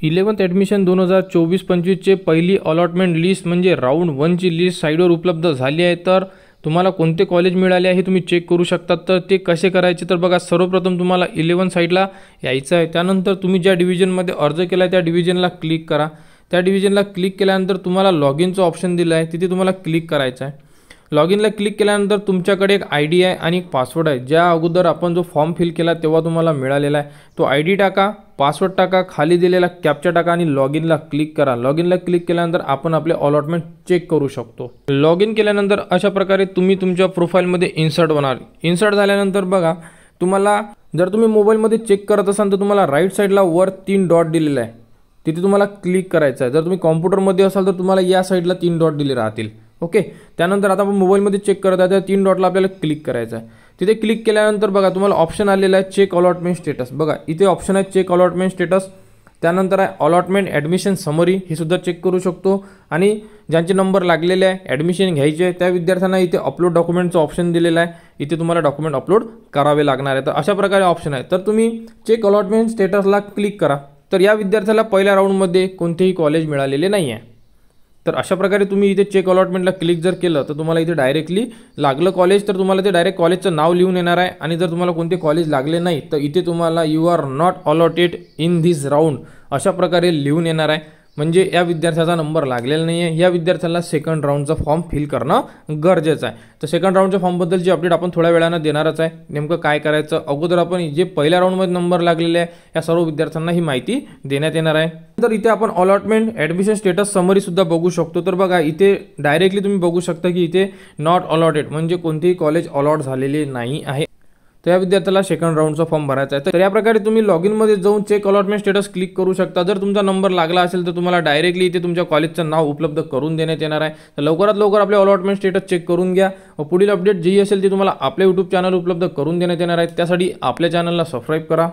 11th admission 2024-25चे पहिली allotment list म्हणजे round 1ची list साईडवर उपलब्ध झाली आहे। तर तुम्हाला कोणते कॉलेज मिळाले आहे तुम्ही चेक करू शकता। तर ते कसे करायचे तर बघा, सर्वप्रथम तुम्हाला 11 साईडला यायचं आहे। त्यानंतर तुम्ही ज्या डिव्हिजनमध्ये अर्ज केला आहे त्या डिव्हिजनला क्लिक करा। त्या डिव्हिजनला क्लिक केल्यानंतर तुम्हाला लॉग इनचं ऑप्शन दिलं आहे, तिथे तुम्हाला क्लिक करायचं आहे। लॉग इनला क्लिक केल्यानंतर तुमच्याकडे एक ID आहे आणि एक पासवर्ड आहे, ज्या अगोदर आपण जो फॉर्म फिल केला तेव्हा तुम्हाला मिळालेला आहे। तो ID टाका, पासवर्ड टाका, खाली दिलेला कॅप्चा टाका आणि लॉग इनला क्लिक करा। लॉग इनला क्लिक केल्यानंतर आपण आपले अलॉटमेंट चेक करू शकतो। लॉग इन केल्यानंतर अशा प्रकारे तुम्ही तुमच्या प्रोफाईलमध्ये इन्सर्ट होणार। इन्सर्ट झाल्यानंतर बघा, तुम्हाला जर तुम्ही मोबाईलमध्ये चेक करत असाल तर तुम्हाला राईट साईडला वर 3 डॉट दिलेला आहे, तिथे तुम्हाला क्लिक करायचं आहे। जर तुम्ही कॉम्प्युटरमध्ये असाल तर तुम्हाला या साईडला 3 डॉट दिले राहतील। ओके, त्यानंतर आता आपण मोबाईलमध्ये चेक करत आहे, त्या 3 डॉटला आपल्याला क्लिक करायचं आहे। तिथे क्लिक केल्यानंतर बघा तुम्हाला ऑप्शन आलेला आहे चेक अलॉटमेंट स्टेटस। बघा इथे ऑप्शन आहे चेक अलॉटमेंट स्टेटस, त्यानंतर आहे अलॉटमेंट ॲडमिशन समरी, हे सुद्धा चेक करू शकतो। आणि ज्यांचे नंबर लागलेले आहे ॲडमिशन घ्यायचे आहे त्या विद्यार्थ्यांना इथे अपलोड डॉक्युमेंटचं ऑप्शन दिलेलं आहे, इथे तुम्हाला डॉक्युमेंट अपलोड करावे लागणार आहे। तर अशा प्रकारे ऑप्शन आहे, तर तुम्ही चेक अलॉटमेंट स्टेटसला क्लिक करा। तर या विद्यार्थ्याला पहिल्या राऊंडमध्ये कोणतेही कॉलेज मिळालेले नाही आहे। तर अशा प्रकारे तुम्ही इथे चेक अलॉटमेंटला क्लिक जर केलं तर तुम्हाला इथे डायरेक्टली लागलं कॉलेज, तर तुम्हाला ते डायरेक्ट कॉलेजचं नाव लिहून येणार आहे। आणि जर तुम्हाला कोणते कॉलेज लागले नाही तर इथे तुम्हाला you are not allotted in this round अशा प्रकारे लिहून येणार आहे, म्हणजे या विद्यार्थ्याचा नंबर लागलेला नाही आहे। या विद्यार्थ्याला सेकंड राऊंडचा फॉर्म फिल करणं गरजेचं आहे। तर सेकंड राऊंडच्या फॉर्मबद्दलची अपडेट आपण थोड्या वेळानं देणारच आहे। नेमकं काय करायचं अगोदर आपण जे पहिल्या राऊंडमध्ये नंबर लागलेले आहे या सर्व विद्यार्थ्यांना ही माहिती देण्यात येणार आहे। तर इथे आपण अलॉटमेंट ॲडमिशन स्टेटस समरी सुद्धा बघू शकतो। तर बघा इथे डायरेक्टली तुम्ही बघू शकता की इथे नॉट अलॉटेड म्हणजे कोणतेही कॉलेज अलॉट झालेले नाही आहे। तर या विद्यार्थ्याला सेकंड राऊंडचा फॉर्म भरायचा आहे। तर या प्रकारे तुम्ही लॉग इनमध्ये जाऊन चेक अलॉटमेंट स्टेटस क्लिक करू शकता। जर तुमचा नंबर लागला असेल तर तुम्हाला डायरेक्टली इथे तुमच्या कॉलेजचं नाव उपलब्ध करून देण्यात येणार आहे। तर लवकरात लवकर आपले अलॉटमेंट स्टेटस चेक करून घ्या व पुढील अपडेट जी असेल ती तुम्हाला आपल्या यूट्यूब चॅनल उपलब्ध करून देण्यात येणार आहे। त्यासाठी आपल्या चॅनलला सबस्क्राईब करा।